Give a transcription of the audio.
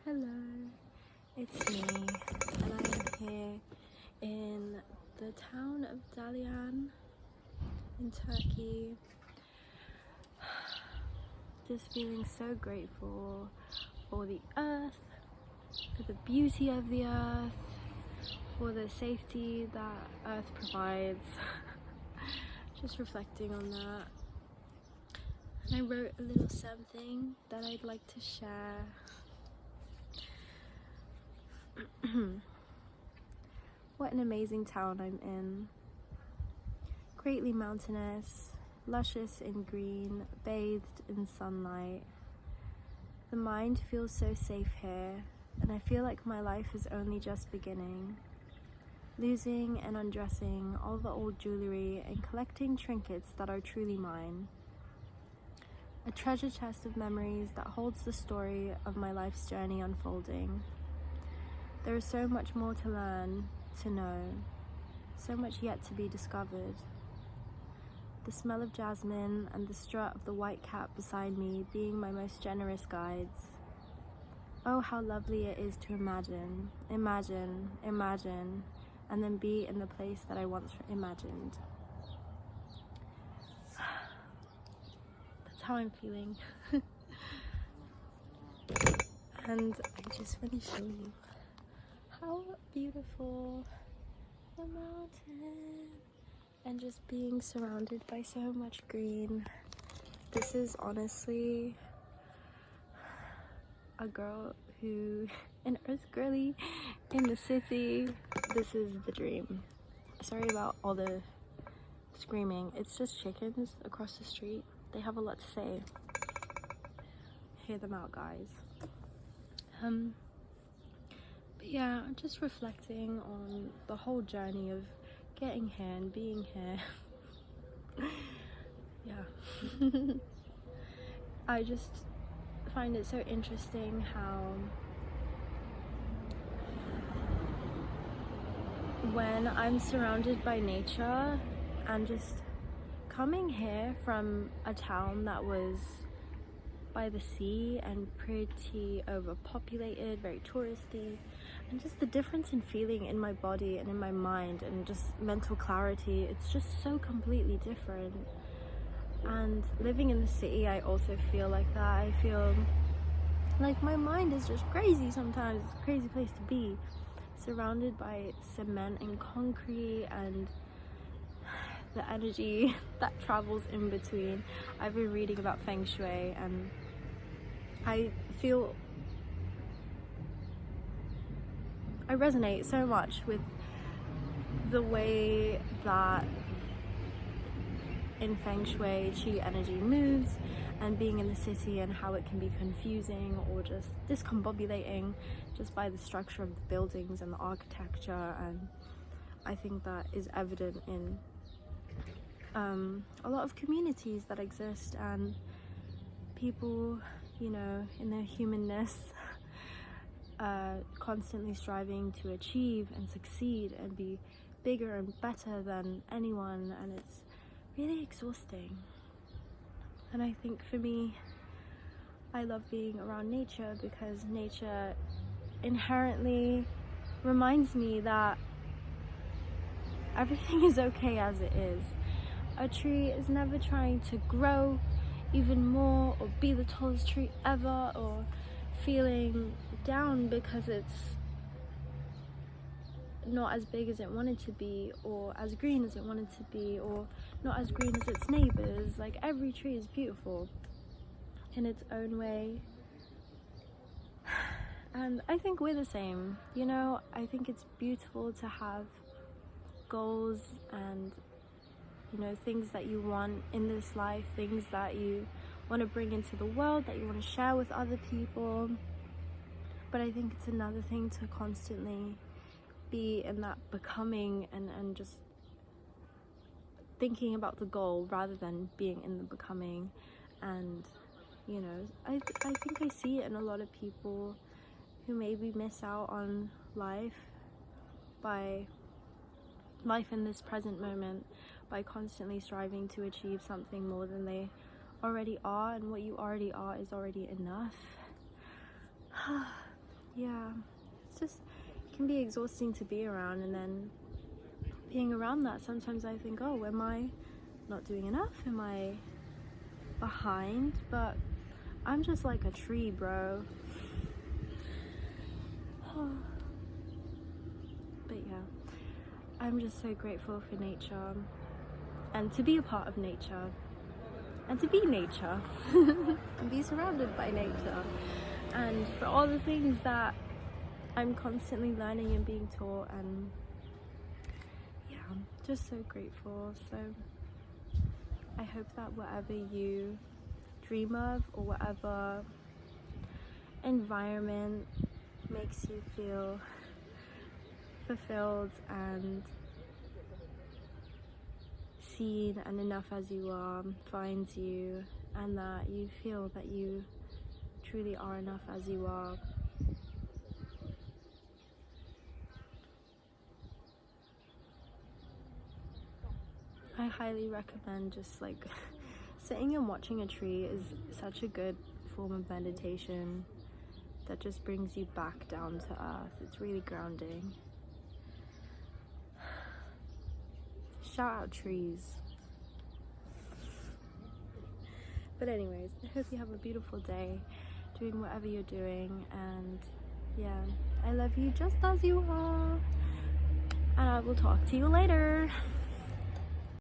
Hello, it's me, and I am here in the town of Dalyan in Turkey. Just feeling so grateful for the earth, for the beauty of the earth, for the safety that earth provides. Just reflecting on that. And I wrote a little something that I'd like to share. What an amazing town I'm in. Greatly mountainous, luscious in green, bathed in sunlight. The mind feels so safe here, and I feel like my life is only just beginning. Losing and undressing all the old jewelry and collecting trinkets that are truly mine. A treasure chest of memories that holds the story of my life's journey unfolding. There is so much more to learn, to know, so much yet to be discovered. The smell of jasmine and the strut of the white cat beside me being my most generous guides. Oh, how lovely it is to imagine, and then be in the place that I once imagined. That's how I'm feeling. And I just want to show you how beautiful the mountain and just being surrounded by so much green. This is honestly a girl who, an earth girly in the city. This is the dream. Sorry about all the screaming. It's just chickens across the street. They have a lot to say. Hear them out, guys. But yeah, just reflecting on the whole journey of getting here and being here. Yeah. I just find it so interesting how when I'm surrounded by nature and just coming here from a town that was by the sea and pretty overpopulated, very touristy, and just the difference in feeling in my body and in my mind and just mental clarity, it's just so completely different. And living in the city, I also feel like that. I feel like my mind is just crazy sometimes. It's a crazy place to be, surrounded by cement and concrete and the energy that travels in between. I've been reading about Feng Shui and I resonate so much with the way that in Feng Shui Qi energy moves and being in the city and how it can be confusing or just discombobulating just by the structure of the buildings and the architecture. And I think that is evident in a lot of communities that exist and people, you know, in their humanness, constantly striving to achieve and succeed and be bigger and better than anyone, and it's really exhausting. And I think for me, I love being around nature because nature inherently reminds me that everything is okay as it is. A tree is never trying to grow even more or be the tallest tree ever or feeling down because it's not as big as it wanted to be or as green as it wanted to be or not as green as its neighbors. Like, every tree is beautiful in its own way. And I think we're the same, you know. I think it's beautiful to have goals and, you know, things that you want in this life, things that you want to bring into the world, that you want to share with other people. But I think it's another thing to constantly be in that becoming and just thinking about the goal rather than being in the becoming. And, you know, I think I see it in a lot of people who maybe miss out on life in this present moment by constantly striving to achieve something more than they already are, and what you already are is already enough. yeah, it's just, it can be exhausting to be around, and then being around that, sometimes I think, oh, am I not doing enough? Am I behind? But I'm just like a tree, bro. But yeah, I'm just so grateful for nature, and to be a part of nature, and to be nature, and be surrounded by nature, and for all the things that I'm constantly learning and being taught. And yeah, I'm just so grateful. So I hope that whatever you dream of, or whatever environment makes you feel fulfilled and seen and enough as you are, finds you, and that you feel that you truly are enough as you are. I highly recommend just like sitting and watching a tree is such a good form of meditation that just brings you back down to earth. It's really grounding. Shout out trees. But anyways, I hope you have a beautiful day doing whatever you're doing, and yeah, I love you just as you are, and I will talk to you later.